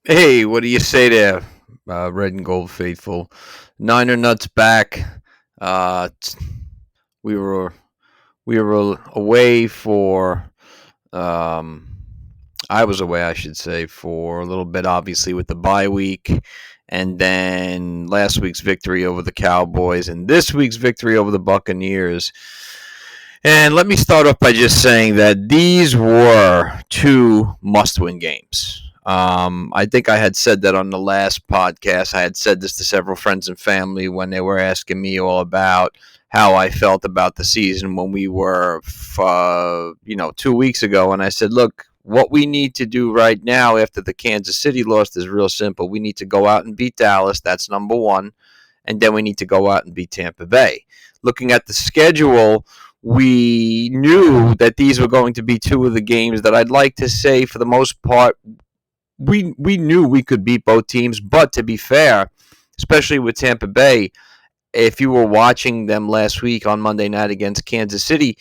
Hey, what do you say there, red and gold faithful? Niner nuts back. We were away for. Um, I was away, I should say, for a little bit, obviously with the bye week, and then last week's victory over the Cowboys, and this week's victory over the Buccaneers. And let me start off by just saying that these were two must-win games. I think I had said that on the last podcast. I had said this to several friends and family when they were asking me all about how I felt about the season when we were, 2 weeks ago. And I said, look, what we need to do right now after the Kansas City loss is real simple. We need to go out and beat Dallas. That's number one. And then we need to go out and beat Tampa Bay. Looking at the schedule, we knew that these were going to be two of the games that I'd like to say, for the most part, we knew we could beat both teams. But to be fair, especially with Tampa Bay, if you were watching them last week on Monday night against Kansas City,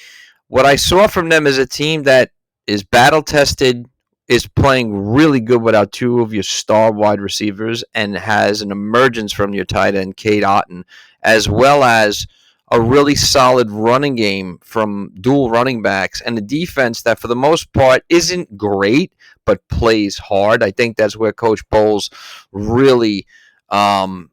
what I saw from them is a team that is battle tested, is playing really good without two of your star wide receivers, and has an emergence from your tight end, Kate Otten, as well as a really solid running game from dual running backs, and a defense that, for the most part, isn't great but plays hard. I think that's where Coach Bowles really um,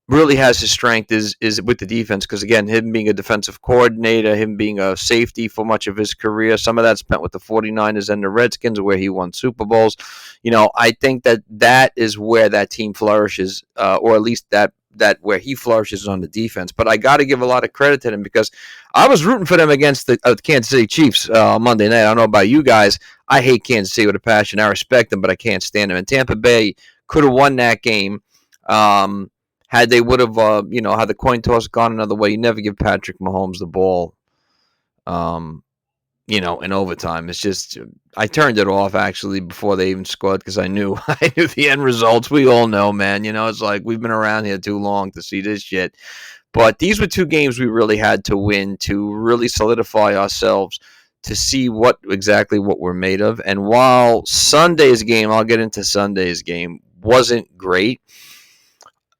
has his strength is with the defense, because again, him being a defensive coordinator, him being a safety for much of his career, some of that spent with the 49ers and the Redskins where he won Super Bowls. I think that is where that team flourishes, or at least that where he flourishes on the defense. But I got to give a lot of credit to them, because I was rooting for them against the Kansas City Chiefs Monday night. I don't know about you guys. I hate Kansas City with a passion. I respect them, but I can't stand them. And Tampa Bay could have won that game. Had they would have, had the coin toss gone another way. You never give Patrick Mahomes the ball, um, in overtime. It's just, I turned it off actually before they even scored, because I knew I knew the end results. We all know, man. It's like we've been around here too long to see this shit. But these were two games we really had to win to really solidify ourselves, to see what we're made of. And while Sunday's game, I'll get into Sunday's game, wasn't great,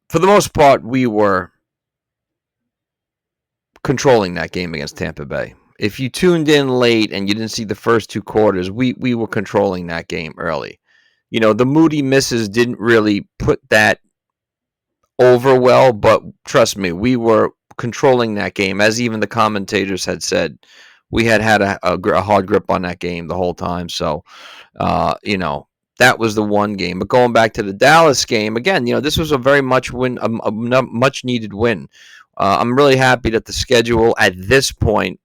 for the most part, we were controlling that game against Tampa Bay. If you tuned in late and you didn't see the first two quarters, we were controlling that game early. The Moody misses didn't really put that over well, but trust me, we were controlling that game, as even the commentators had said. We had a hard grip on that game the whole time. So, that was the one game. But going back to the Dallas game, again, this was a very much win, a much needed win. I'm really happy that the schedule at this point,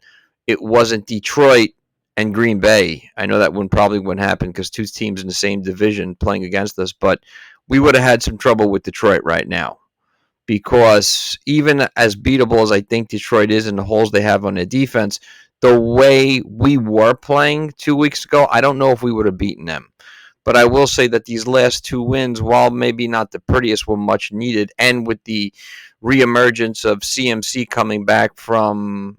it wasn't Detroit and Green Bay. I know that probably wouldn't happen, because two teams in the same division playing against us, but we would have had some trouble with Detroit right now, because even as beatable as I think Detroit is and the holes they have on their defense, the way we were playing 2 weeks ago, I don't know if we would have beaten them. But I will say that these last two wins, while maybe not the prettiest, were much needed. And with the reemergence of CMC coming back from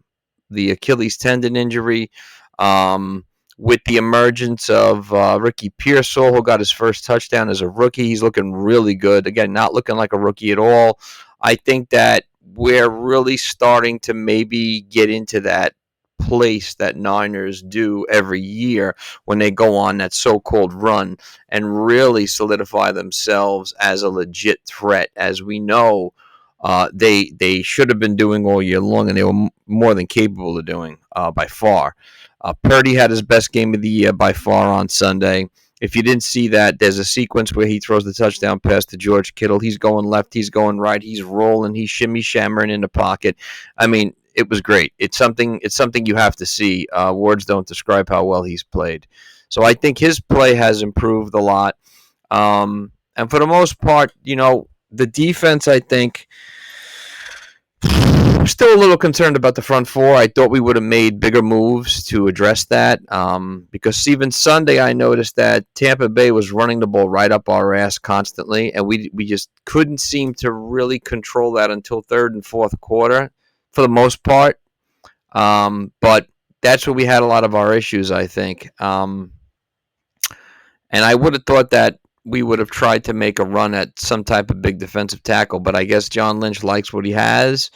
the Achilles tendon injury, with the emergence of Ricky Pearsall, who got his first touchdown as a rookie, he's looking really good. Again, not looking like a rookie at all. I think that we're really starting to maybe get into that place that Niners do every year when they go on that so-called run and really solidify themselves as a legit threat. As we know, they should have been doing all year long, and they were more than capable of doing by far. Purdy had his best game of the year by far on Sunday. If you didn't see that, there's a sequence where he throws the touchdown pass to George Kittle. He's going left, he's going right, he's rolling, he's shimmy shammering in the pocket. I mean, it was great. It's something you have to see. Words don't describe how well he's played. So I think his play has improved a lot. And for the most part, the defense, I think, I'm still a little concerned about the front four. I thought we would have made bigger moves to address that, because even Sunday I noticed that Tampa Bay was running the ball right up our ass constantly, and we just couldn't seem to really control that until third and fourth quarter for the most part. But that's where we had a lot of our issues, I think. And I would have thought that we would have tried to make a run at some type of big defensive tackle. But I guess John Lynch likes what he has.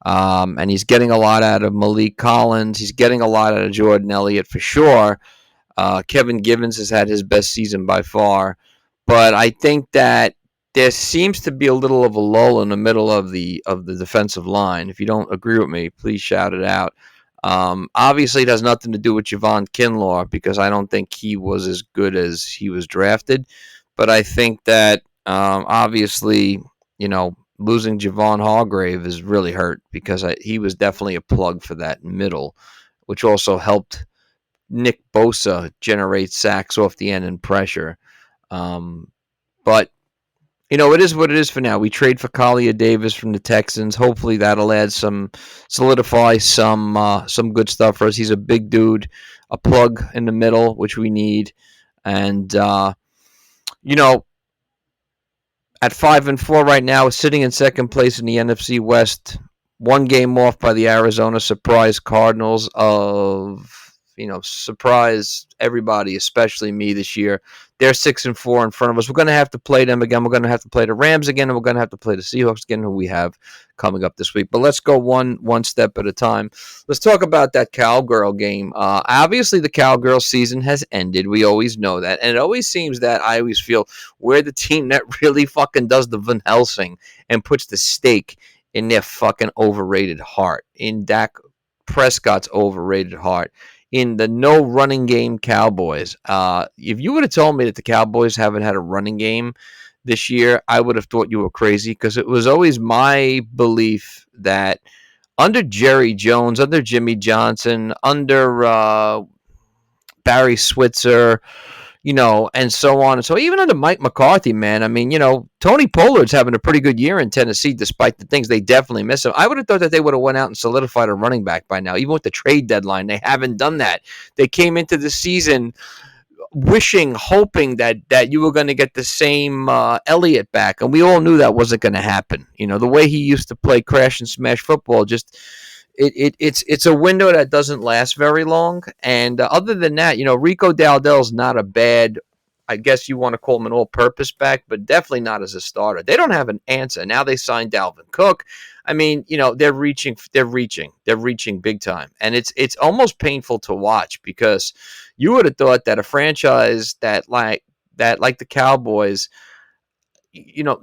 And he's getting a lot out of Malik Collins. He's getting a lot out of Jordan Elliott for sure. Kevin Givens has had his best season by far. But I think that there seems to be a little of a lull in the middle of the defensive line. If you don't agree with me, please shout it out. Obviously, it has nothing to do with Javon Kinlaw because I don't think he was as good as he was drafted. But I think that obviously, losing Javon Hargrave is really hurt because he was definitely a plug for that middle, which also helped Nick Bosa generate sacks off the end and pressure. But it is what it is for now. We trade for Kalia Davis from the Texans. Hopefully that'll add solidify some good stuff for us. He's a big dude, a plug in the middle, which we need. And you know, at 5-4 right now, sitting in second place in the NFC West, one game off by the Arizona surprise Cardinals of surprise everybody, especially me this year. They're 6-4 in front of us. We're going to have to play them again. We're going to have to play the Rams again, and we're going to have to play the Seahawks again, who we have coming up this week. But let's go one step at a time. Let's talk about that Cowgirl game. Obviously, the Cowgirl season has ended. We always know that, and it always seems that I always feel we're the team that really fucking does the Van Helsing and puts the stake in their fucking overrated heart, in Dak Prescott's overrated heart, in the no running game Cowboys. If you would have told me that the Cowboys haven't had a running game this year, I would have thought you were crazy because it was always my belief that under Jerry Jones, under Jimmy Johnson, under Barry Switzer, and so on. And so even under Mike McCarthy, man, I mean, Tony Pollard's having a pretty good year in Tennessee, despite the things they definitely miss him. I would have thought that they would have went out and solidified a running back by now, even with the trade deadline. They haven't done that. They came into the season hoping that you were going to get the same Elliott back, and we all knew that wasn't going to happen. The way he used to play crash and smash football, just it's a window that doesn't last very long. And other than that, Rico Dowdell's not a bad, I guess you want to call him an all-purpose back, but definitely not as a starter. They don't have an answer. Now they signed Dalvin Cook. I mean, they're reaching big time. And it's almost painful to watch because you would have thought that a franchise that like the Cowboys,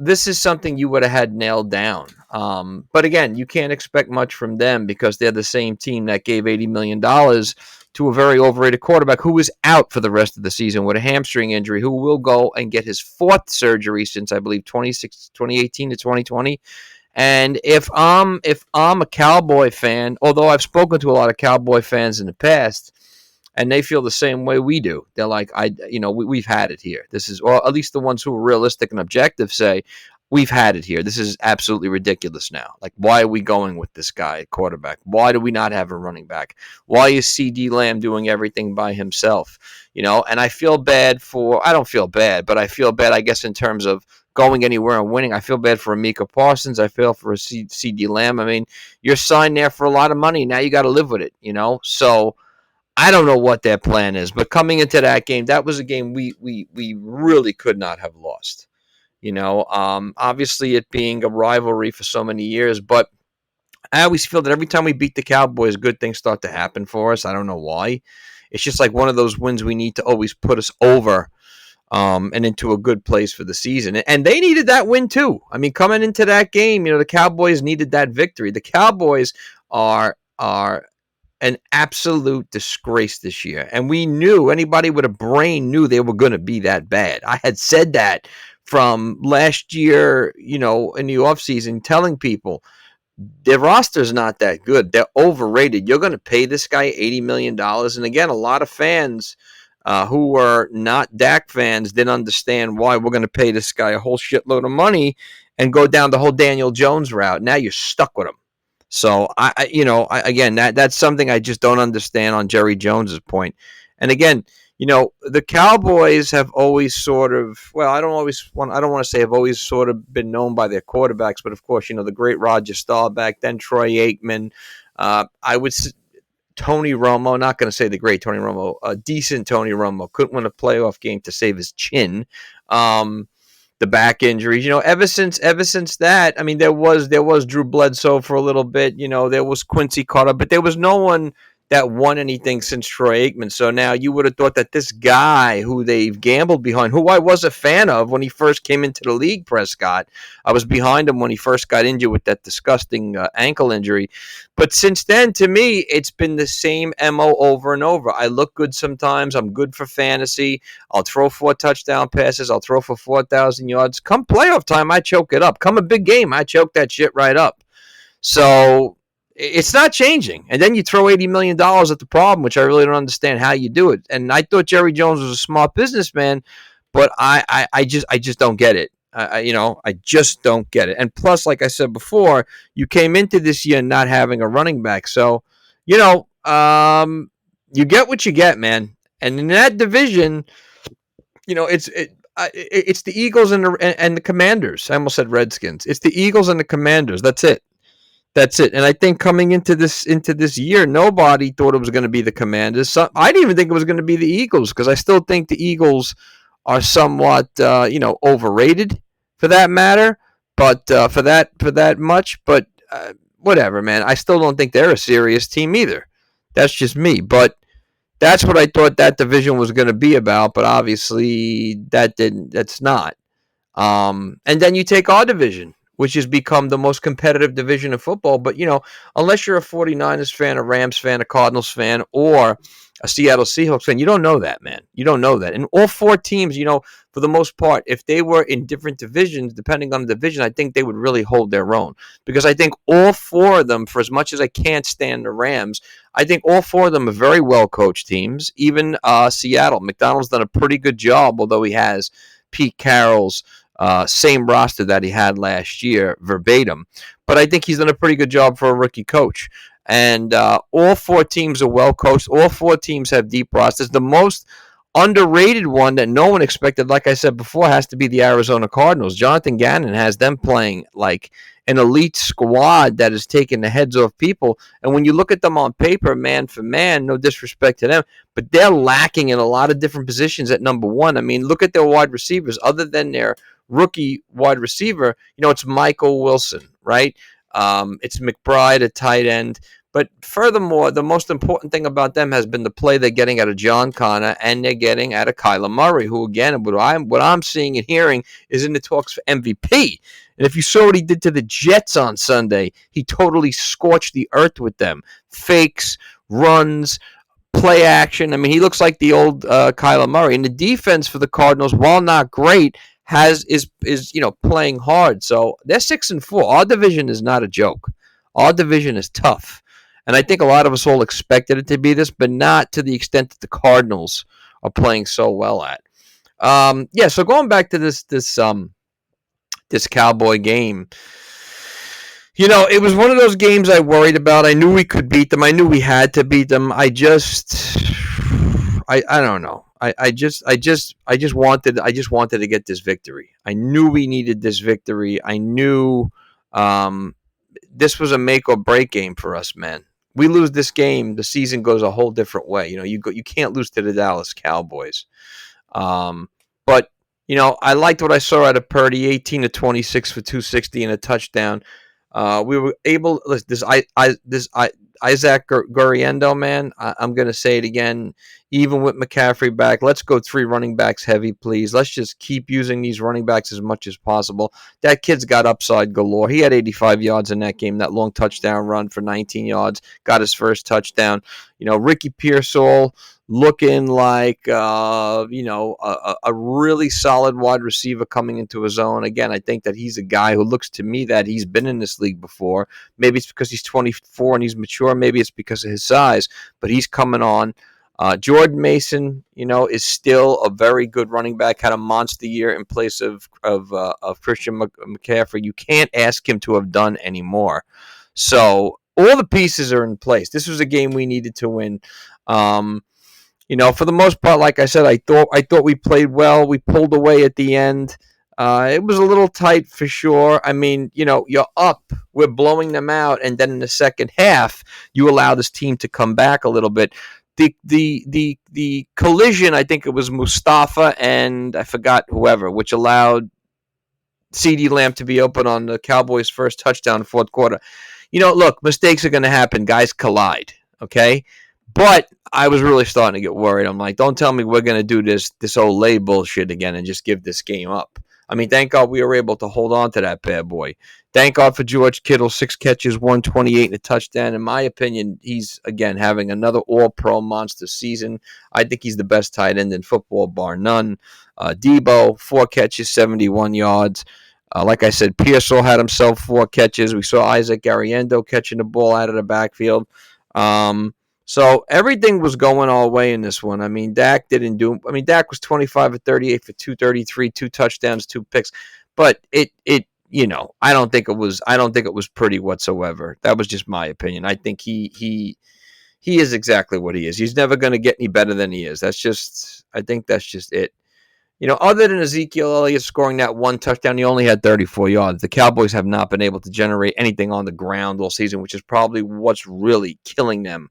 this is something you would have had nailed down. But again, you can't expect much from them because they're the same team that gave $80 million to a very overrated quarterback who is out for the rest of the season with a hamstring injury, who will go and get his fourth surgery since, I believe, 2018 to 2020. And if I'm a Cowboy fan, although I've spoken to a lot of Cowboy fans in the past, and they feel the same way we do. They're like, we've had it here. This is, or at least the ones who are realistic and objective say, we've had it here. This is absolutely ridiculous now. Like, why are we going with this guy at quarterback? Why do we not have a running back? Why is CD Lamb doing everything by himself? And I feel bad I don't feel bad, but I feel bad, I guess, in terms of going anywhere and winning. I feel bad for Amika Parsons. I feel for CD Lamb. I mean, you're signed there for a lot of money. Now you got to live with it, So I don't know what their plan is, but coming into that game, that was a game we really could not have lost. Obviously it being a rivalry for so many years, but I always feel that every time we beat the Cowboys, good things start to happen for us. I don't know why. It's just like one of those wins we need to always put us over and into a good place for the season. And they needed that win too. I mean, coming into that game, the Cowboys needed that victory. The Cowboys are an absolute disgrace this year. And we knew, anybody with a brain knew they were going to be that bad. I had said that from last year, in the offseason, telling people their roster's not that good. They're overrated. You're going to pay this guy $80 million. And again, a lot of fans who were not Dak fans didn't understand why we're going to pay this guy a whole shitload of money and go down the whole Daniel Jones route. Now you're stuck with him. So again, that's something I just don't understand on Jerry Jones's point. And again, the Cowboys have always sort of, well, I don't want to say have always sort of been known by their quarterbacks, but of course, the great Roger Staubach, then Troy Aikman. I would Tony Romo, not going to say the great Tony Romo, a decent Tony Romo, couldn't win a playoff game to save his chin. The back injuries, ever since that, I mean, there was Drew Bledsoe for a little bit, there was Quincy Carter, but there was no one that won anything since Troy Aikman. So now you would have thought that this guy who they've gambled behind, who I was a fan of when he first came into the league, Prescott, I was behind him when he first got injured with that disgusting ankle injury. But since then, to me, it's been the same MO over and over. I look good sometimes. I'm good for fantasy. I'll throw 4 touchdown passes. I'll throw for 4,000 yards. Come playoff time, I choke it up. Come a big game, I choke that shit right up. So it's not changing. And then you throw $80 million at the problem, which I really don't understand how you do it. And I thought Jerry Jones was a smart businessman, but I just don't get it. I just don't get it. And plus, like I said before, you came into this year not having a running back. So, you get what you get, man. And in that division, it's the Eagles and the Commanders. I almost said Redskins. It's the Eagles and the Commanders. That's it. That's it. And I think coming into this year, nobody thought it was going to be the Commanders. So I didn't even think it was going to be the Eagles because I still think the Eagles are somewhat overrated for that matter. But for that much, but whatever, man. I still don't think they're a serious team either. That's just me. But that's what I thought that division was going to be about. But obviously, that's not. And then you take our division, which has become the most competitive division of football. But, unless you're a 49ers fan, a Rams fan, a Cardinals fan, or a Seattle Seahawks fan, you don't know that, man. You don't know that. And all 4 teams, for the most part, if they were in different divisions, depending on the division, I think they would really hold their own. Because I think all 4 of them, for as much as I can't stand the Rams, I think all 4 of them are very well-coached teams. Even Seattle. McDonald's done a pretty good job, although he has Pete Carroll's same roster that he had last year, verbatim. But I think he's done a pretty good job for a rookie coach. And all 4 teams are well coached. All 4 teams have deep rosters. The most underrated one that no one expected, like I said before, has to be the Arizona Cardinals. Jonathan Gannon has them playing like an elite squad that is taking the heads off people. And when you look at them on paper, man for man, no disrespect to them, but they're lacking in a lot of different positions at number 1. I mean, look at their wide receivers. Other than their rookie wide receiver, it's Michael Wilson, right? It's McBride at tight end. But furthermore, the most important thing about them has been the play they're getting out of John Connor and they're getting out of Kyler Murray, who, again, what I'm seeing and hearing is in the talks for MVP. And if you saw what he did to the Jets on Sunday, he totally scorched the earth with them. Fakes, runs, play action. I mean, he looks like the old Kyler Murray. And the defense for the Cardinals, while not great, is playing hard. So they're 6-4. Our division is not a joke. Our division is tough. And I think a lot of us all expected it to be this, but not to the extent that the Cardinals are playing so well at. So going back to this Cowboy game, it was one of those games I worried about. I knew we could beat them. I knew we had to beat them. I don't know. I just wanted to get this victory. I knew we needed this victory. I knew this was a make or break game for us, man. We lose this game, the season goes a whole different way. You can't lose to the Dallas Cowboys. But I liked what I saw out of Purdy, 18-26 for 260 and a touchdown. We were able. This Isaac Guriendo, man. I'm going to say it again. Even with McCaffrey back, let's go 3 running backs heavy, please. Let's just keep using these running backs as much as possible. That kid's got upside galore. He had 85 yards in that game, that long touchdown run for 19 yards, got his first touchdown. Ricky Pearsall looking like, a really solid wide receiver coming into his own. Again, I think that he's a guy who looks to me that he's been in this league before. Maybe it's because he's 24 and he's mature. Maybe it's because of his size, but he's coming on. Jordan Mason, is still a very good running back. Had a monster year in place of Christian McCaffrey. You can't ask him to have done any more. So all the pieces are in place. This was a game we needed to win. For the most part, like I said, I thought we played well. We pulled away at the end. It was a little tight for sure. I mean, you're up. We're blowing them out. And then in the second half, you allow this team to come back a little bit. the collision, I think it was Mustafa and I forgot whoever, which allowed CeeDee Lamb to be open on the Cowboys' first touchdown in the fourth quarter. Look, mistakes are going to happen. Guys collide, okay? But I was really starting to get worried. I'm like, don't tell me we're going to do this old lay bullshit again and just give this game up. I mean, thank God we were able to hold on to that bad boy. Thank God for George Kittle, 6 catches, 128 and a touchdown. In my opinion, he's, again, having another all-pro monster season. I think he's the best tight end in football, bar none. Deebo, 4 catches, 71 yards. Like I said, Pearsall had himself 4 catches. We saw Isaac Ariendo catching the ball out of the backfield. So everything was going our way in this one. I mean, Dak was 25 of 38 for 233, 2 touchdowns, 2 picks. But I don't think it was pretty whatsoever. That was just my opinion. I think he is exactly what he is. He's never going to get any better than he is. I think that's just it. Other than Ezekiel Elliott scoring that 1 touchdown, he only had 34 yards. The Cowboys have not been able to generate anything on the ground all season, which is probably what's really killing them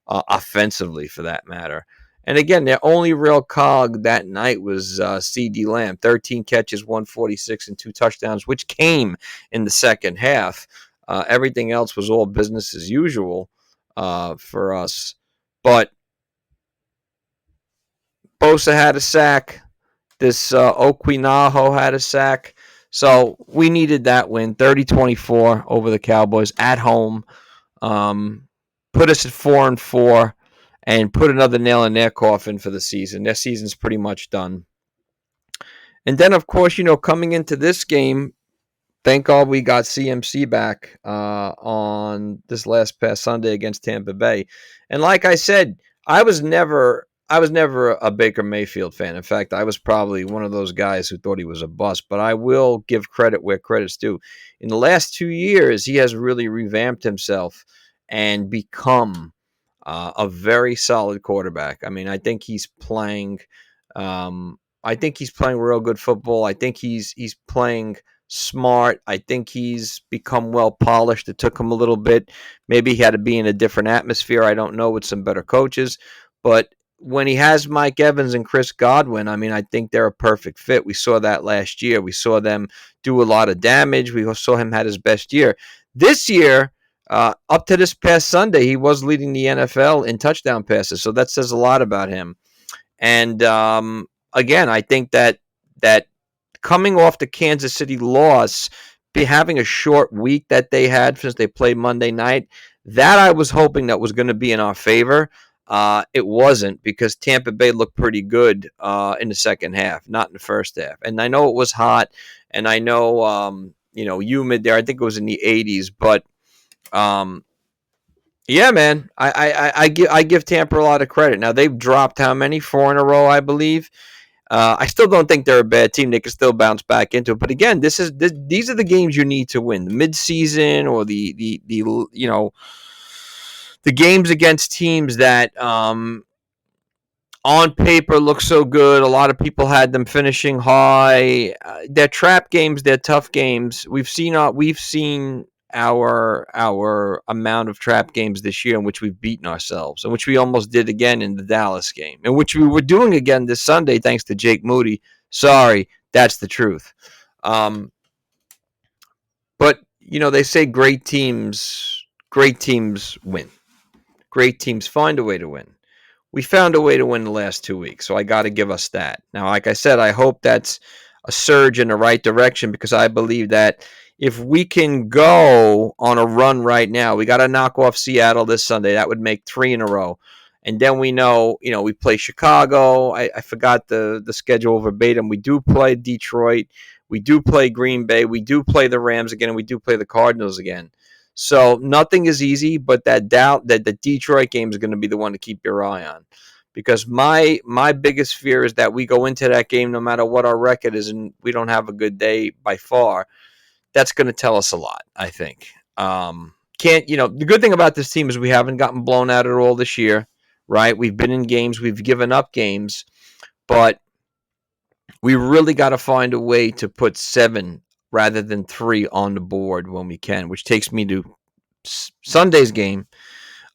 offensively, for that matter. And again, their only real cog that night was CeeDee Lamb, 13 catches, 146, and 2 touchdowns, which came in the second half. Everything else was all business as usual for us. But Bosa had a sack. This Okwinaho had a sack. So we needed that win, 30-24 over the Cowboys at home. Put us at 4-4 and put another nail in their coffin for the season. Their season's pretty much done. And then, of course, coming into this game, thank God we got CMC back on this past Sunday against Tampa Bay. And like I said, I was never a Baker Mayfield fan. In fact, I was probably one of those guys who thought he was a bust. But I will give credit where credit's due. In the last 2 years, he has really revamped himself and become a very solid quarterback. I mean, I think he's playing. Real good football. I think he's playing smart. I think he's become well polished. It took him a little bit. Maybe he had to be in a different atmosphere. I don't know, with some better coaches. But when he has Mike Evans and Chris Godwin, I mean, I think they're a perfect fit. We saw that last year. We saw them do a lot of damage. We saw him had his best year. This year, up to this past Sunday, he was leading the NFL in touchdown passes. So that says a lot about him. And again, I think that coming off the Kansas City loss, having a short week that they had since they played Monday night, that I was hoping that was going to be in our favor. It wasn't, because Tampa Bay looked pretty good in the second half, not in the first half. And I know it was hot, and I know humid there. I think it was in the 80s, but yeah, man, I give Tampa a lot of credit. Now they've dropped how many? 4 in a row, I believe. I still don't think they're a bad team. They can still bounce back into it. But again, these are the games you need to win. The midseason, or the games against teams that on paper look so good. A lot of people had them finishing high. They're trap games. They're tough games. We've seen our amount of trap games this year in which we've beaten ourselves, and which we almost did again in the Dallas game, and which we were doing again this Sunday thanks to Jake Moody. Sorry, that's the truth. But they say great teams win. Great teams find a way to win. We found a way to win the last 2 weeks, so I got to give us that. Now, like I said, I hope that's a surge in the right direction, because I believe that if we can go on a run right now, we got to knock off Seattle this Sunday. That would make 3 in a row. And then we know, we play Chicago. I forgot the schedule verbatim. We do play Detroit. We do play Green Bay. We do play the Rams again, and we do play the Cardinals again. So nothing is easy, but that the Detroit game is going to be the one to keep your eye on. Because my biggest fear is that we go into that game, no matter what our record is, and we don't have a good day by far. That's going to tell us a lot, I think. The good thing about this team is we haven't gotten blown out at all this year, right? We've been in games, we've given up games, but we really got to find a way to put 7 rather than 3 on the board when we can, which takes me to Sunday's game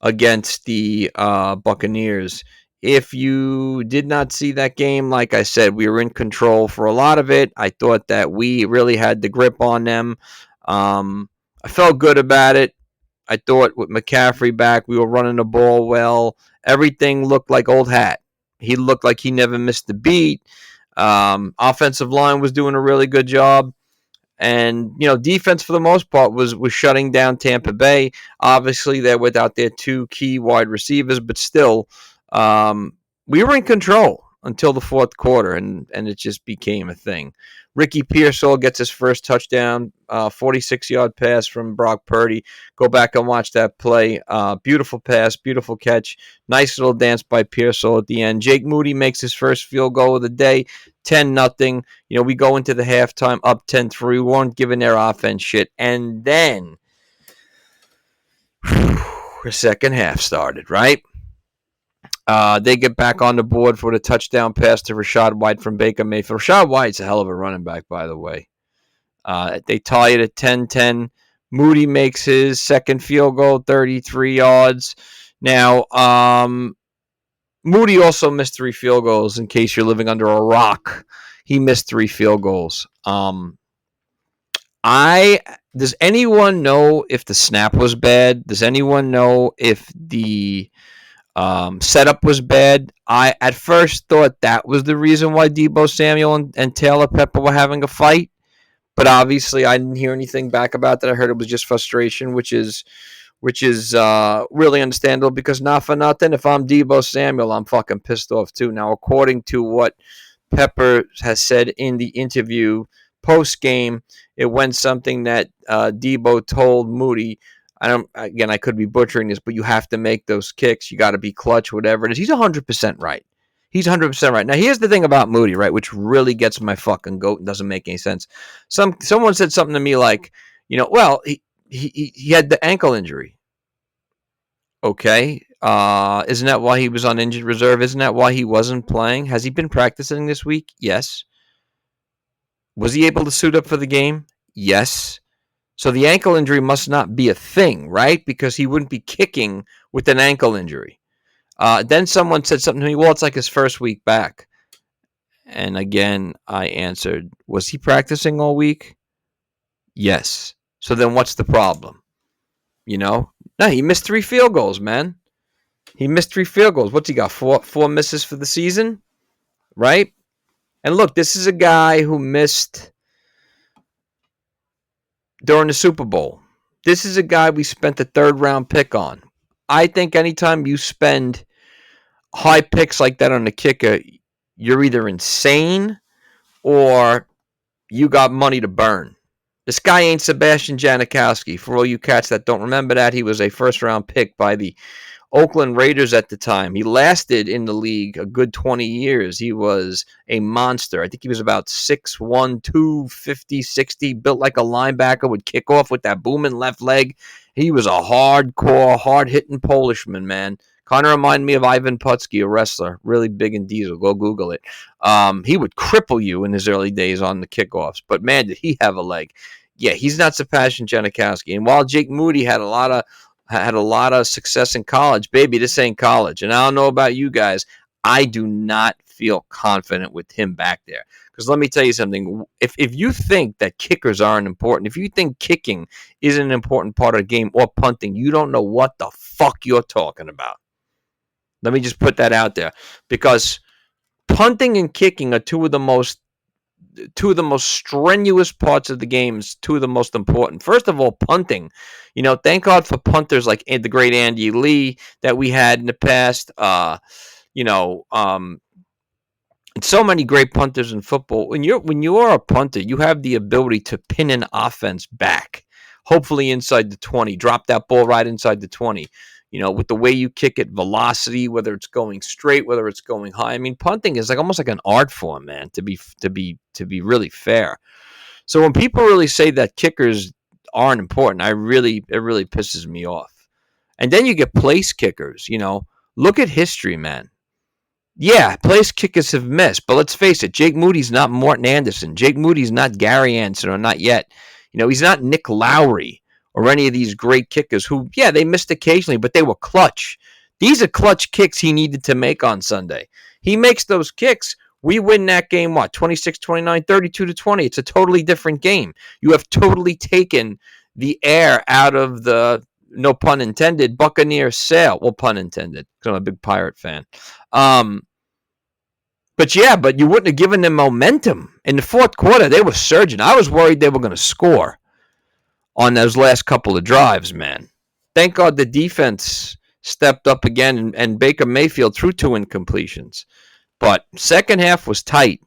against the Buccaneers. If you did not see that game, like I said, we were in control for a lot of it. I thought that we really had the grip on them. I felt good about it. I thought with McCaffrey back, we were running the ball well. Everything looked like old hat. He looked like he never missed a beat. Offensive line was doing a really good job. And, defense for the most part was shutting down Tampa Bay. Obviously, they're without their two key wide receivers, but still, we were in control until the fourth quarter, and it just became a thing. Ricky Pearsall gets his first touchdown, 46-yard pass from Brock Purdy. Go back and watch that play. Beautiful pass, beautiful catch. Nice little dance by Pearsall at the end. Jake Moody makes his first field goal of the day, 10-0. We go into the halftime up 10-3. We weren't giving their offense shit. And then the second half started, right? They get back on the board for the touchdown pass to Rachaad White from Baker Mayfield. Rachaad White's a hell of a running back, by the way. They tie it at 10-10. Moody makes his second field goal, 33 yards. Now, Moody also missed 3 field goals, in case you're living under a rock. He missed 3 field goals. Does anyone know if the snap was bad? Does anyone know if the setup was bad? I at first thought that was the reason why Deebosamuel and Taylor Pepper were having a fight, but obviously I didn't hear anything back about that. I heard it was just frustration, which is really understandable, because not for nothing, if I'm Deebosamuel, I'm fucking pissed off too. Now, according to what Pepper has said in the interview post game, it went something that Deebo told Moody. I could be butchering this, but you have to make those kicks. You got to be clutch, whatever it is. He's 100% right. He's 100% right. Now, here's the thing about Moody, right, which really gets my fucking goat and doesn't make any sense. Someone said something to me like, well, he had the ankle injury. Okay. Isn't that why he was on injured reserve? Isn't that why he wasn't playing? Has he been practicing this week? Yes. Was he able to suit up for the game? Yes. So the ankle injury must not be a thing, right? Because he wouldn't be kicking with an ankle injury. Then someone said something to me, well, it's like his first week back. And again, I answered, was he practicing all week? Yes. So then what's the problem? No, he missed 3 field goals, man. He missed 3 field goals. What's he got? Four misses for the season, right? And look, this is a guy who missed during the Super Bowl. This is a guy we spent a 3rd-round pick on. I think anytime you spend high picks like that on the kicker, you're either insane or you got money to burn. This guy ain't Sebastian Janikowski. For all you cats that don't remember that, he was a 1st-round pick by the Oakland Raiders at the time. He lasted in the league a good 20 years. He was a monster. I think he was about 6'1", 250, 60, built like a linebacker, would kick off with that booming left leg. He was a hardcore, hard-hitting Polishman, man. Kind of reminded me of Ivan Putski, a wrestler, really big in diesel. Go Google it. He would cripple you in his early days on the kickoffs, but man, did he have a leg. Yeah, he's not Sebastian Janikowski. And while Jake Moody had a lot of success in college, baby, this ain't college. And I don't know about you guys, I do not feel confident with him back there. Because let me tell you something. If you think that kickers aren't important, if you think kicking isn't an important part of the game, or punting, you don't know what the fuck you're talking about. Let me just put that out there. Because punting and kicking are two of the most strenuous parts of the game, is 2 of the most important. First of all, punting. Thank God for punters like the great Andy Lee that we had in the past. And so many great punters in football. When you are a punter, you have the ability to pin an offense back, hopefully inside the 20. Drop that ball right inside the 20. With the way you kick it, velocity, whether it's going straight, whether it's going high. I mean, punting is almost like an art form, man, to be really fair. So when people really say that kickers aren't important, it really pisses me off. And then you get place kickers, Look at history, man. Yeah, place kickers have missed, but let's face it, Jake Moody's not Morton Anderson. Jake Moody's not Gary Anderson, or not yet. He's not Nick Lowry or any of these great kickers who, yeah, they missed occasionally, but they were clutch. These are clutch kicks he needed to make on Sunday. He makes those kicks. We win that game, what, 26-29, 32-20. It's a totally different game. You have totally taken the air out of the, no pun intended, Buccaneer sail. Well, pun intended, because I'm a big Pirate fan. But you wouldn't have given them momentum. In the fourth quarter, they were surging. I was worried they were going to score on those last couple of drives, man. Thank God the defense stepped up again, and Baker Mayfield threw 2 incompletions. But second half was tight.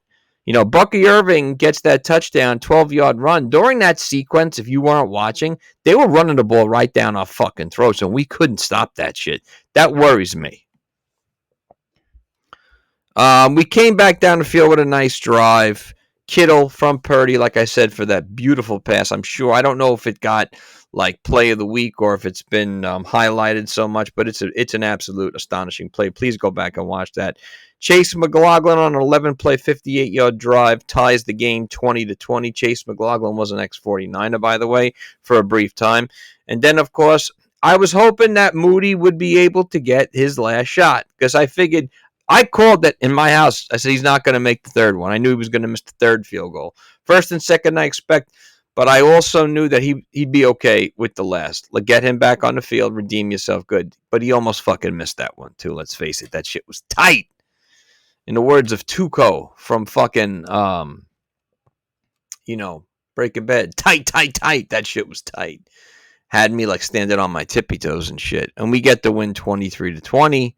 Bucky Irving gets that touchdown, 12-yard run. During that sequence, if you weren't watching, they were running the ball right down our fucking throats, and we couldn't stop that shit. That worries me. We came back down the field with a nice drive. Kittle from Purdy, like I said, for that beautiful pass. I don't know if it got like play of the week or if it's been highlighted so much, but it's an absolute astonishing play. Please go back and watch that. Chase McLaughlin on an 11-play, 58-yard drive ties the game 20-20. Chase McLaughlin was an ex-49er, by the way, for a brief time. And then, of course, I was hoping that Moody would be able to get his last shot because I called that in my house. I said he's not going to make the third one. I knew he was going to miss the third field goal. First and second, I expect, but I also knew that he'd be okay with the last. Get him back on the field, redeem yourself, good. But he almost fucking missed that one, too. Let's face it. That shit was tight. In the words of Tuco from fucking, Breaking Bad. Tight, tight, tight. That shit was tight. Had me standing on my tippy toes and shit. And we get the win 23-20.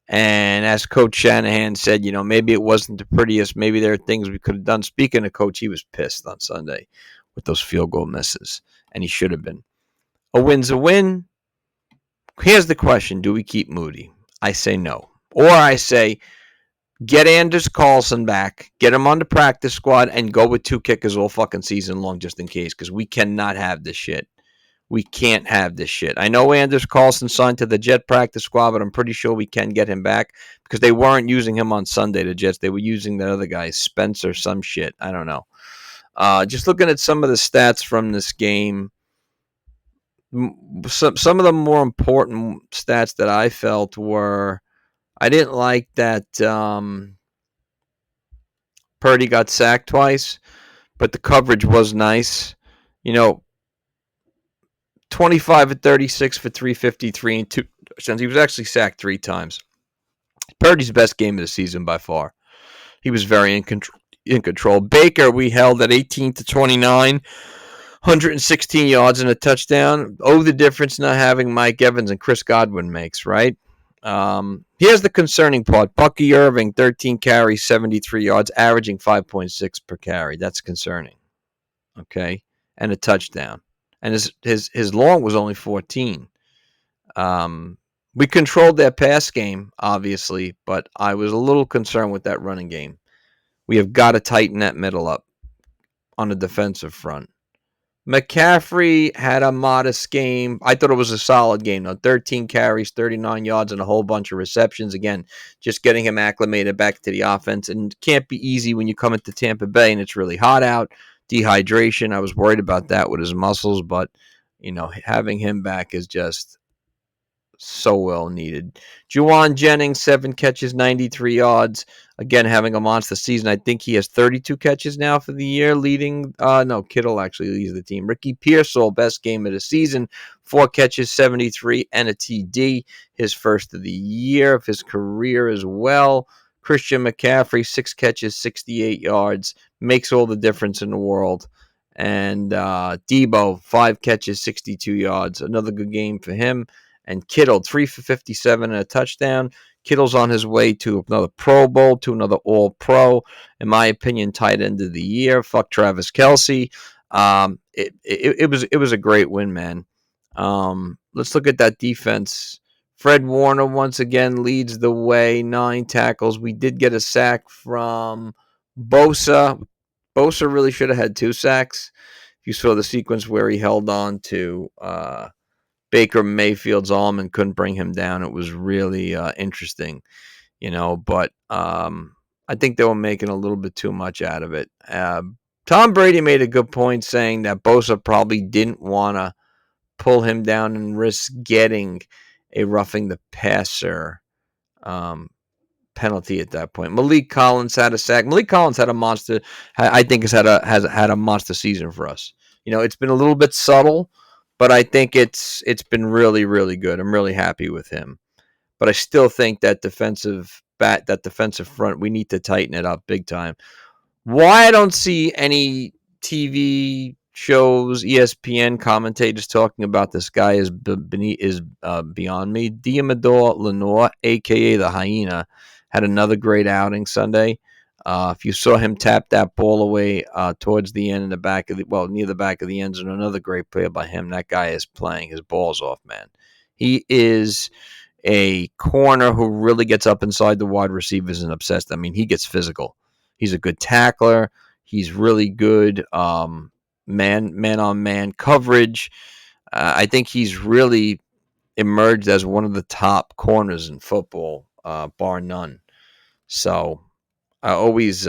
And as Coach Shanahan said, maybe it wasn't the prettiest. Maybe there are things we could have done. Speaking of Coach, he was pissed on Sunday with those field goal misses, and he should have been. A win's a win. Here's the question. Do we keep Moody? I say no. Or I say get Anders Carlson back, get him on the practice squad, and go with 2 kickers all fucking season long just in case, because we cannot have this shit. We can't have this shit. I know Anders Carlson signed to the Jet practice squad, but I'm pretty sure we can get him back because they weren't using him on Sunday, the Jets. They were using that other guy, Spencer, some shit. I don't know. Just looking at some of the stats from this game, some of the more important stats that I felt were I didn't like that Purdy got sacked twice, but the coverage was nice. 25-36 for 353 and 2 touchdowns. He was actually sacked 3 times. Purdy's best game of the season by far. He was very in control. Baker, we held at 18-29, 116 yards and a touchdown. Oh, the difference not having Mike Evans and Chris Godwin makes, right? Here's the concerning part. Bucky Irving, 13 carries, 73 yards, averaging 5.6 per carry. That's concerning. Okay? And a touchdown. And his long was only 14. We controlled their pass game, obviously, but I was a little concerned with that running game. We have got to tighten that middle up on the defensive front. McCaffrey had a modest game. I thought it was a solid game, though. 13 carries, 39 yards, and a whole bunch of receptions. Again, just getting him acclimated back to the offense. And it can't be easy when you come into Tampa Bay and it's really hot out. Dehydration. I was worried about that with his muscles, but, having him back is just so well needed. Juwan Jennings, 7 catches, 93 yards. Again, having a monster season. I think he has 32 catches now for the year, leading. Kittle actually leads the team. Ricky Pearsall, best game of the season. 4 catches, 73, and a TD. His first of the year of his career as well. Christian McCaffrey, 6 catches, 68 yards. Makes all the difference in the world. And Deebo, 5 catches, 62 yards. Another good game for him. And Kittle, 3 for 57 and a touchdown. Kittle's on his way to another Pro Bowl, to another All-Pro. In my opinion, tight end of the year. Fuck Travis Kelce. It was a great win, man. Let's look at that defense. Fred Warner once again leads the way, 9 tackles. We did get a sack from Bosa. Bosa really should have had 2 sacks. If you saw the sequence where he held on to Baker Mayfield's arm and couldn't bring him down, it was really interesting, but I think they were making a little bit too much out of it. Tom Brady made a good point saying that Bosa probably didn't want to pull him down and risk getting a roughing the passer penalty at that point. Malik Collins had a sack. Malik Collins had a monster. I think has had a monster season for us. It's been a little bit subtle, but I think it's been really, really good. I'm really happy with him. But I still think that defensive front, we need to tighten it up big time. Why I don't see any TV shows, ESPN commentators talking about this guy is beyond me. Diamador Lenore, a.k.a. the Hyena, had another great outing Sunday. If you saw him tap that ball away towards the end in the back of near the back of the end zone, another great play by him. That guy is playing his balls off, man. He is a corner who really gets up inside the wide receivers and obsessed. I mean, he gets physical. He's a good tackler. He's really good man-on-man coverage. I think he's really emerged as one of the top corners in football, bar none. So I always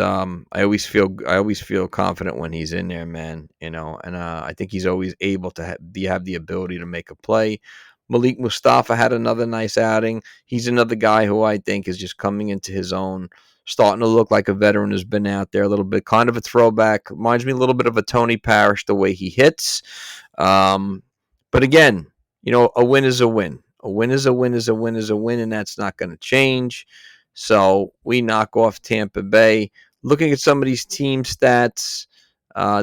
feel confident when he's in there, man. And I think he's always able to have the ability to make a play. Malik Mustafa had another nice outing. He's another guy who I think is just coming into his own, starting to look like a veteran who's been out there a little bit. Kind of a throwback. Reminds me a little bit of a Tony Parrish, the way he hits. But again, a win is a win. A win is a win is a win is a win, and that's not going to change. So we knock off Tampa Bay. Looking at some of these team stats,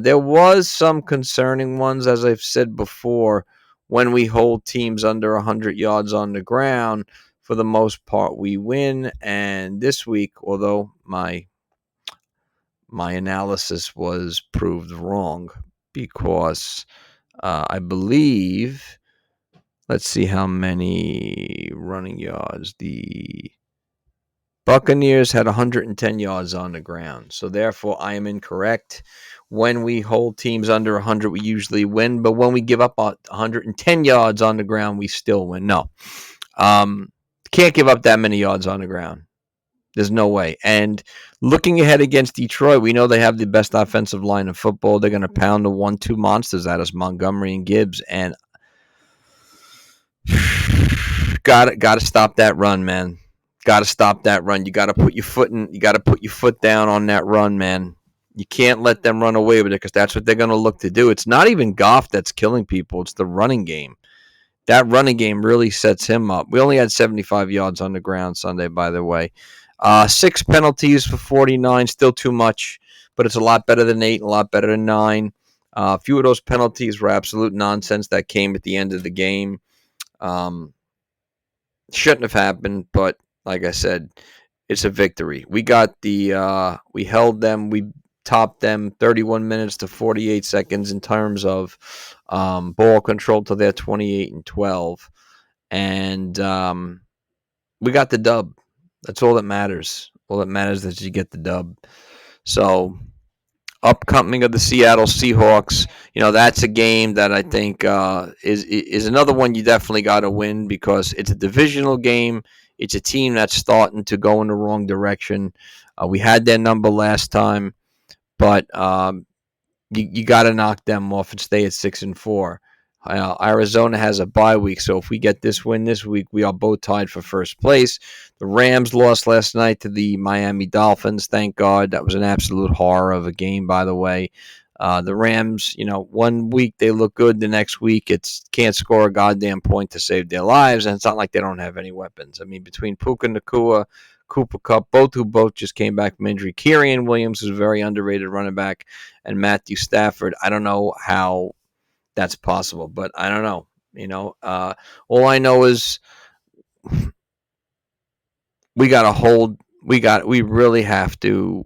there was some concerning ones, as I've said before. When we hold teams under 100 yards on the ground, for the most part, we win. And this week, although my analysis was proved wrong, because I believe, let's see how many running yards the Buccaneers had 110 yards on the ground. So therefore, I am incorrect. When we hold teams under 100, we usually win. But when we give up 110 yards on the ground, we still win. No. Can't give up that many yards on the ground. There's no way. And looking ahead against Detroit, we know they have the best offensive line in football. They're going to pound the 1-2 monsters at us, Montgomery and Gibbs. And got to stop that run, man. Got to stop that run. You got to put your foot down on that run, man. You can't let them run away with it, because that's what they're going to look to do. It's not even Goff that's killing people. It's the running game. That running game really sets him up. We only had 75 yards on the ground Sunday, by the way. 6 penalties for 49, still too much, but it's a lot better than 8, a lot better than 9. A few of those penalties were absolute nonsense that came at the end of the game. Shouldn't have happened, but like I said, it's a victory. We held them. We topped them 31 minutes to 48 seconds in terms of ball control to their 28-12. And we got the dub. That's all that matters. All that matters is that you get the dub. So, upcoming of the Seattle Seahawks, that's a game that I think is another one you definitely got to win, because it's a divisional game. It's a team that's starting to go in the wrong direction. We had their number last time, but you got to knock them off and stay at 6-4. Arizona has a bye week, so if we get this win this week, we are both tied for first place. The Rams lost last night to the Miami Dolphins. Thank God. That was an absolute horror of a game, by the way. The Rams, 1 week they look good, the next week can't score a goddamn point to save their lives, and it's not like they don't have any weapons. I mean, between Puka Nacua, Cooper Kupp, both just came back from injury. Kyren Williams is a very underrated running back, and Matthew Stafford. I don't know how that's possible, but I don't know. All I know is we really have to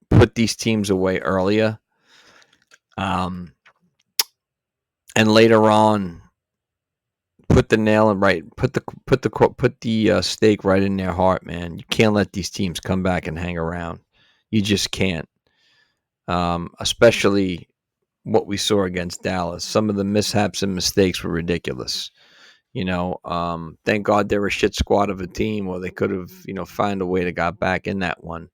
put these teams away earlier. And later on, put the nail in right, put the stake right in their heart, man. You can't let these teams come back and hang around. You just can't. Especially what we saw against Dallas. Some of the mishaps and mistakes were ridiculous. Thank God they're a shit squad of a team, or they could have, found a way to got back in that one.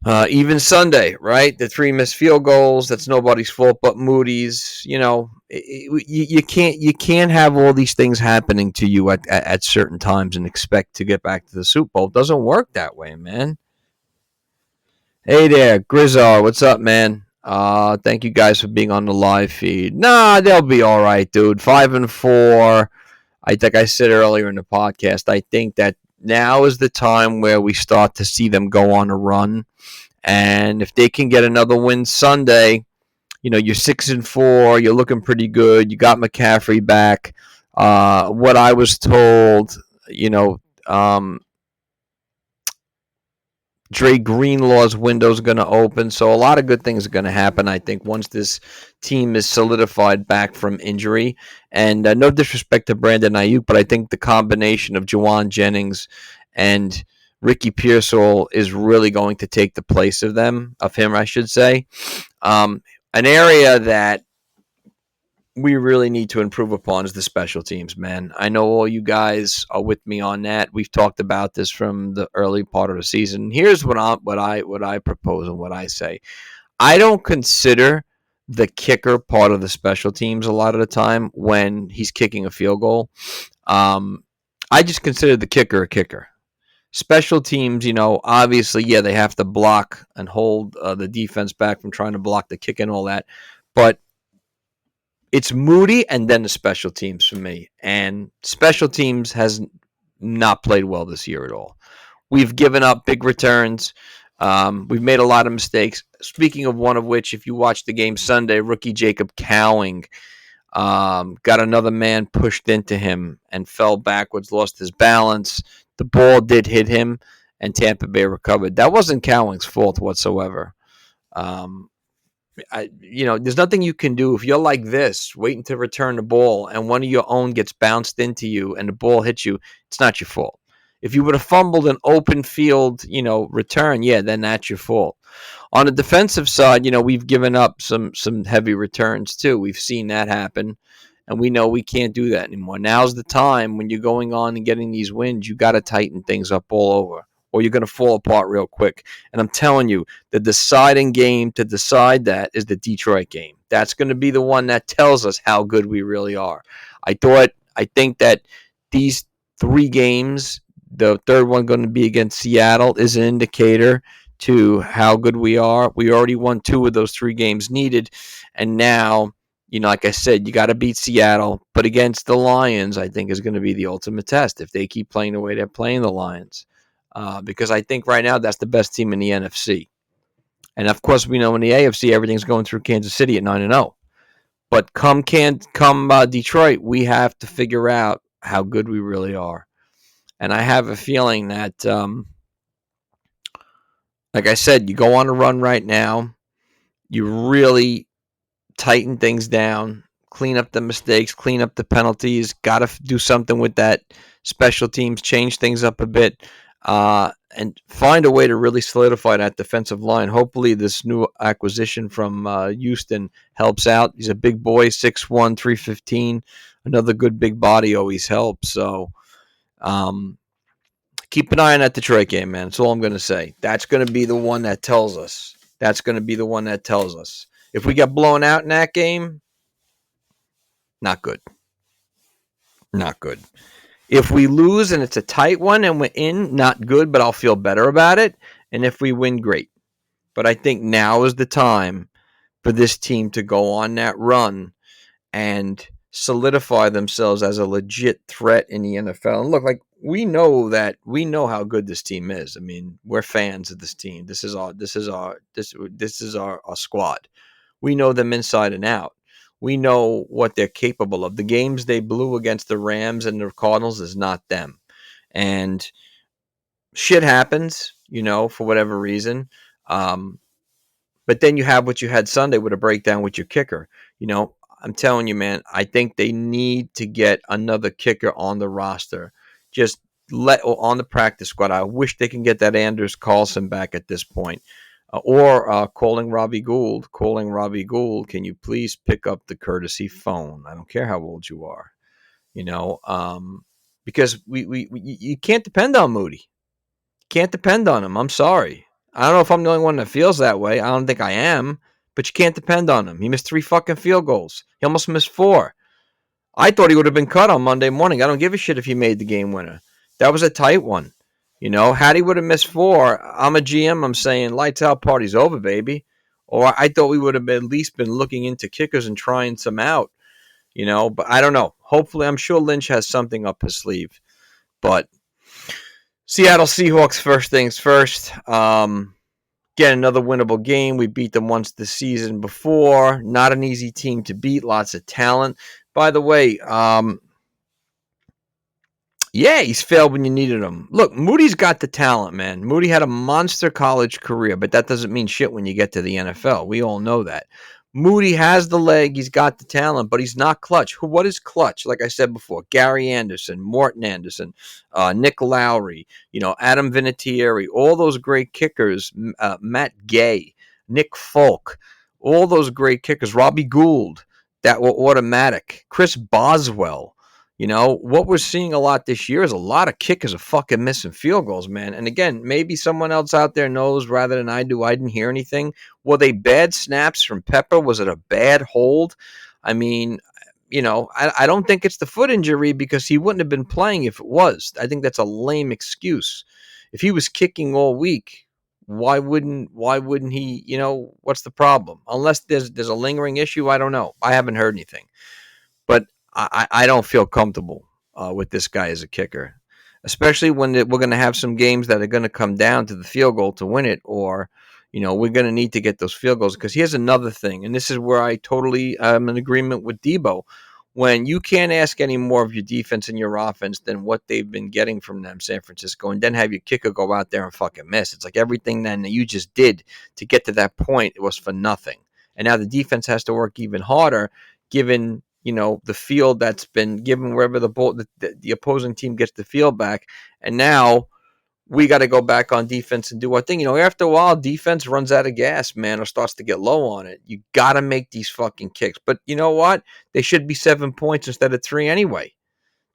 Even Sunday, right? The three missed field goals. That's nobody's fault but Moody's. You can't have all these things happening to you at certain times and expect to get back to the Super Bowl. It doesn't work that way, man. Hey there, Grizzar. What's up, man? Thank you guys for being on the live feed. Nah, they'll be all right, dude. 5-4. I think I said earlier in the podcast. I think that now is the time where we start to see them go on a run. And if they can get another win Sunday, you're 6-4. You're looking pretty good. You got McCaffrey back. What I was told, you know, um, Dre Greenlaw's window is going to open. So a lot of good things are going to happen, I think, once this team is solidified back from injury. And no disrespect to Brandon Ayuk, but I think the combination of Juwan Jennings and Ricky Pearsall is really going to take the place of him, I should say. An area that we really need to improve upon is the special teams, man. I know all you guys are with me on that. We've talked about this from the early part of the season. Here's what I propose and what I say. I don't consider the kicker part of the special teams a lot of the time when he's kicking a field goal. I just consider the kicker a kicker. Special teams, obviously, yeah, they have to block and hold the defense back from trying to block the kick and all that. But it's Moody and then the special teams for me. And special teams has not played well this year at all. We've given up big returns. We've made a lot of mistakes. Speaking of one of which, if you watch the game Sunday, rookie Jacob Cowing got another man pushed into him and fell backwards, lost his balance. The ball did hit him, and Tampa Bay recovered. That wasn't Cowing's fault whatsoever. There's nothing you can do if you're like this, waiting to return the ball, and one of your own gets bounced into you and the ball hits you. It's not your fault. If you would have fumbled an open field, return, yeah, then that's your fault. On the defensive side, we've given up some heavy returns too. We've seen that happen, and we know we can't do that anymore. Now's the time when you're going on and getting these wins. You got to tighten things up all over, or you're going to fall apart real quick. And I'm telling you, the deciding game to decide that is the Detroit game. That's going to be the one that tells us how good we really are. I think that these three games, the third one going to be against Seattle, is an indicator to how good we are. We already won 2 of those 3 games needed. And now, like I said, you got to beat Seattle. But against the Lions, I think is going to be the ultimate test if they keep playing the way they're playing the Lions. Because I think right now that's the best team in the NFC. And of course, we know in the AFC, everything's going through Kansas City at 9-0. But come Detroit, we have to figure out how good we really are. And I have a feeling that, like I said, you go on a run right now, you really tighten things down, clean up the mistakes, clean up the penalties, got to do something with that special teams, change things up a bit, and find a way to really solidify that defensive line. Hopefully this new acquisition from Houston helps out. He's a big boy, 6'1", 315. Another good big body always helps. So keep an eye on that Detroit game, man. That's all I'm going to say. That's going to be the one that tells us. If we get blown out in that game, not good. Not good. If we lose and it's a tight one and we're in, not good, but I'll feel better about it. And if we win, great. But I think now is the time for this team to go on that run and solidify themselves as a legit threat in the NFL. And look, like we know how good this team is. I mean, we're fans of this team. This is our squad. We know them inside and out. We know what they're capable of. The games they blew against the Rams and the Cardinals is not them. And shit happens, for whatever reason. But then you have what you had Sunday with a breakdown with your kicker. I'm telling you, man, I think they need to get another kicker on the roster. Just on the practice squad. I wish they can get that Anders Carlson back at this point. Or calling Robbie Gould. Can you please pick up the courtesy phone? I don't care how old you are. Because we you can't depend on Moody. Can't depend on him. I'm sorry. I don't know if I'm the only one that feels that way. I don't think I am, but you can't depend on him. He missed 3 fucking field goals. He almost missed 4. I thought he would have been cut on Monday morning. I don't give a shit if he made the game winner. That was a tight one. Had he would have missed 4, I'm a GM. I'm saying lights out, party's over, baby. Or I thought we would have at least been looking into kickers and trying some out. But I don't know. Hopefully, I'm sure Lynch has something up his sleeve. But Seattle Seahawks, first things first. Get another winnable game. We beat them once this season before. Not an easy team to beat. Lots of talent. By the way, yeah, he's failed when you needed him. Look, Moody's got the talent, man. Moody had a monster college career, but that doesn't mean shit when you get to the NFL. We all know that. Moody has the leg. He's got the talent, but he's not clutch. What is clutch? Like I said before, Gary Anderson, Morton Anderson, Nick Lowry, Adam Vinatieri, all those great kickers, Matt Gay, Nick Folk, all those great kickers, Robbie Gould, that were automatic, Chris Boswell. What we're seeing a lot this year is a lot of kickers are fucking missing field goals, man. And again, maybe someone else out there knows rather than I do. I didn't hear anything. Were they bad snaps from Pepper? Was it a bad hold? I mean, I don't think it's the foot injury because he wouldn't have been playing if it was. I think that's a lame excuse. If he was kicking all week, why wouldn't he, what's the problem? Unless there's a lingering issue, I don't know. I haven't heard anything. But I don't feel comfortable with this guy as a kicker, especially when we're going to have some games that are going to come down to the field goal to win it, or we're going to need to get those field goals. Because here's another thing, and this is where I totally am in agreement with Deebo. When you can't ask any more of your defense and your offense than what they've been getting from them, San Francisco, and then have your kicker go out there and fucking miss. It's like everything then that you just did to get to that point, it was for nothing. And now the defense has to work even harder, given the field that's been given wherever the opposing team gets the field back. And now we got to go back on defense and do our thing. After a while, defense runs out of gas, man, or starts to get low on it. You got to make these fucking kicks. But you know what? They should be 7 points instead of 3 anyway.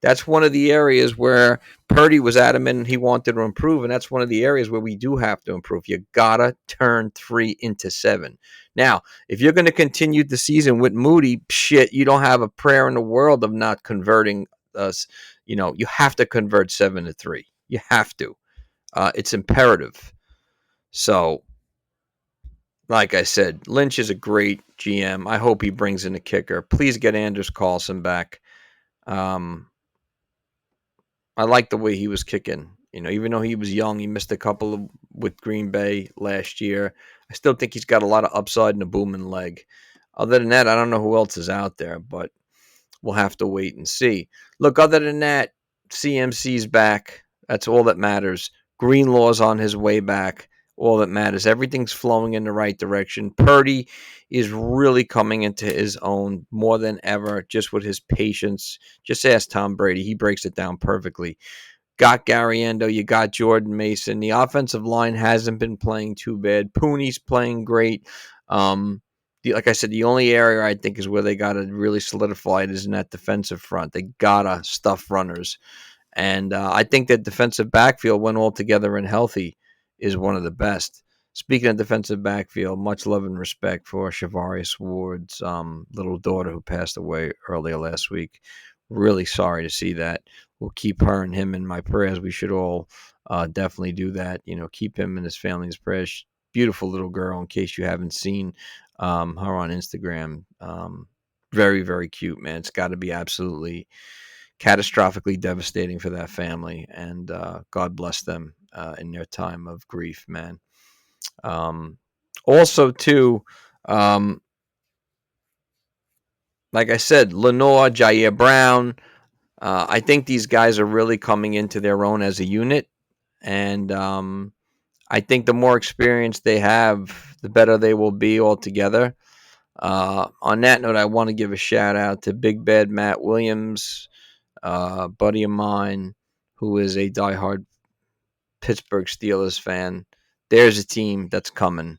That's one of the areas where Purdy was adamant and he wanted to improve, and that's one of the areas where we do have to improve. You got to turn 3 into 7. Now, if you're going to continue the season with Moody, shit, you don't have a prayer in the world of not converting us. You have to convert 7 to 3. You have to. It's imperative. So, like I said, Lynch is a great GM. I hope he brings in a kicker. Please get Anders Carlson back. I like the way he was kicking. Even though he was young, he missed a couple with Green Bay last year. I still think he's got a lot of upside in a booming leg. Other than that, I don't know who else is out there, but we'll have to wait and see. Look, other than that, CMC's back. That's all that matters. Greenlaw's on his way back. All that matters. Everything's flowing in the right direction. Purdy is really coming into his own more than ever, just with his patience. Just ask Tom Brady. He breaks it down perfectly. Got Gary Endo. You got Jordan Mason. The offensive line hasn't been playing too bad. Pooney's playing great. Like I said, the only area I think is where they got to really solidify it is in that defensive front. They got to stuff runners. And I think that defensive backfield, when all together and healthy, is one of the best. Speaking of defensive backfield, much love and respect for Shavarius Ward's little daughter who passed away earlier last week. Really sorry to see that. We'll keep her and him in my prayers. We should all definitely do that. Keep him and his family in prayers. Beautiful little girl, in case you haven't seen her on Instagram. Very, very cute, man. It's got to be absolutely catastrophically devastating for that family, and God bless them in their time of grief, man. Also, too, like I said, Lenore, Jair Brown, I think these guys are really coming into their own as a unit, and I think the more experience they have, the better they will be altogether. On that note, I want to give a shout out to Big Bad Matt Williams, buddy of mine who is a diehard Pittsburgh Steelers fan. There's a team that's coming.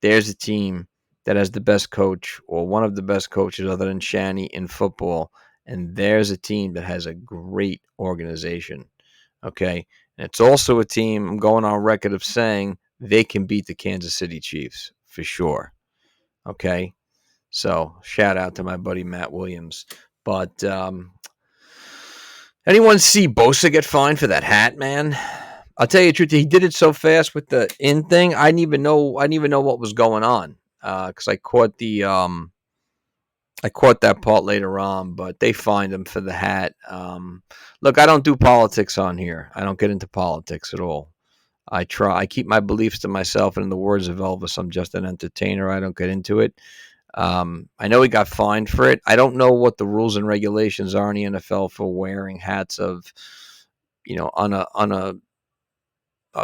There's a team that has the best coach or one of the best coaches other than Shanny in football. And there's a team that has a great organization. Okay. And it's also a team, I'm going on record of saying, they can beat the Kansas City Chiefs for sure. Okay. So shout out to my buddy Matt Williams. But anyone see Bosa get fined for that hat, man? I'll tell you the truth. He did it so fast with the in thing. I didn't even know what was going on because I caught that part later on. But they fined him for the hat. Look, I don't do politics on here. I don't get into politics at all. I keep my beliefs to myself. And in the words of Elvis, I'm just an entertainer. I don't get into it. I know he got fined for it. I don't know what the rules and regulations are in the NFL for wearing hats of, on a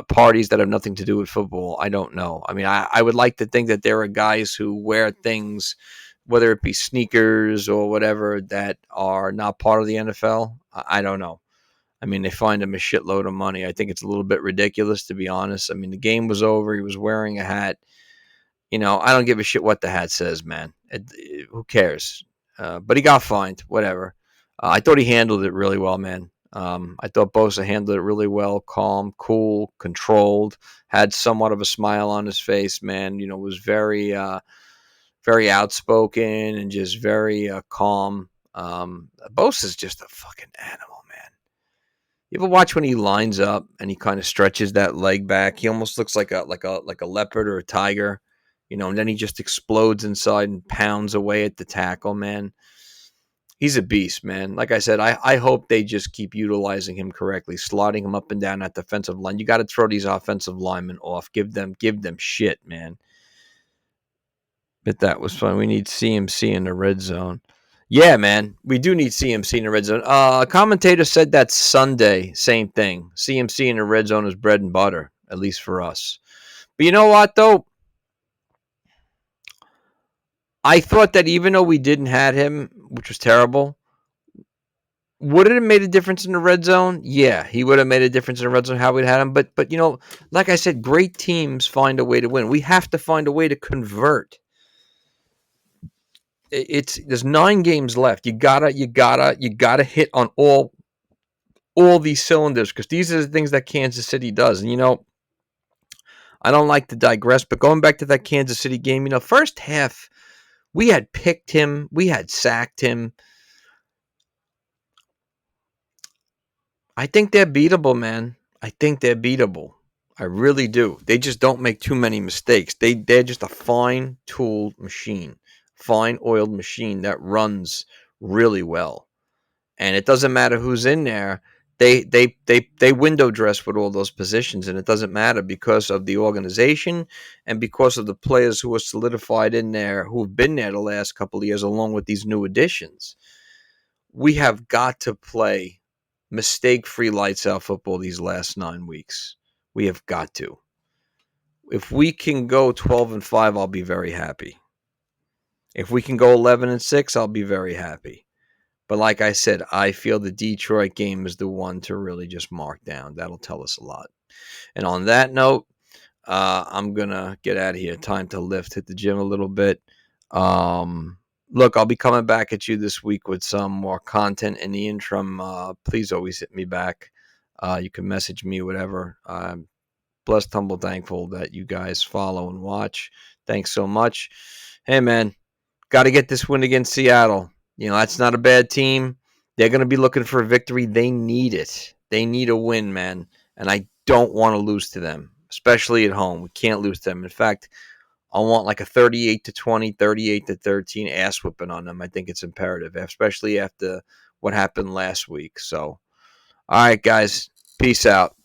parties that have nothing to do with football. I don't know. I mean, I would like to think that there are guys who wear things, whether it be sneakers or whatever, that are not part of the NFL. I don't know. I mean, they find him a shitload of money. I think it's a little bit ridiculous, to be honest. I mean, the game was over. He was wearing a hat. I don't give a shit what the hat says, man. Who cares? But he got fined. Whatever. I thought he handled it really well, man. I thought Bosa handled it really well. Calm, cool, controlled. Had somewhat of a smile on his face, man. Was very, very outspoken and just very calm. Bosa's just a fucking animal, man. You ever watch when he lines up and he kind of stretches that leg back? He almost looks like a leopard or a tiger, and then he just explodes inside and pounds away at the tackle, man. He's a beast, man. Like I said, I hope they just keep utilizing him correctly, slotting him up and down that defensive line. You got to throw these offensive linemen off. Give them shit, man. But that was fun. We need CMC in the red zone. Yeah, man, we do need CMC in the red zone. A commentator said that Sunday, same thing. CMC in the red zone is bread and butter, at least for us. But you know what, though? I thought that even though we didn't have him, which was terrible, would it have made a difference in the red zone? Yeah, he would have made a difference in the red zone how we'd had him. But like I said, great teams find a way to win. We have to find a way to convert. There's 9 games left. You gotta hit on all these cylinders because these are the things that Kansas City does. And I don't like to digress, but going back to that Kansas City game, first half we had picked him, we had sacked him. I think they're beatable, man. I think they're beatable. I really do. They just don't make too many mistakes. They're just a fine-tooled machine, fine-oiled machine that runs really well. And it doesn't matter who's in there. They window dress with all those positions, and it doesn't matter because of the organization and because of the players who are solidified in there, who have been there the last couple of years, along with these new additions. We have got to play mistake-free lights-out football these last 9 weeks. We have got to. If we can go 12-5, I'll be very happy. If we can go 11-6, I'll be very happy. But like I said, I feel the Detroit game is the one to really just mark down. That'll tell us a lot. And on that note, I'm going to get out of here. Time to lift, hit the gym a little bit. Look, I'll be coming back at you this week with some more content. In the interim, please always hit me back. You can message me, whatever. I'm blessed, humble, thankful that you guys follow and watch. Thanks so much. Hey, man, got to get this win against Seattle. That's not a bad team. They're going to be looking for a victory. They need it. They need a win, man. And I don't want to lose to them, especially at home. We can't lose to them. In fact, I want like a 38-20, 38-13 ass whipping on them. I think it's imperative, especially after what happened last week. So, all right, guys, peace out.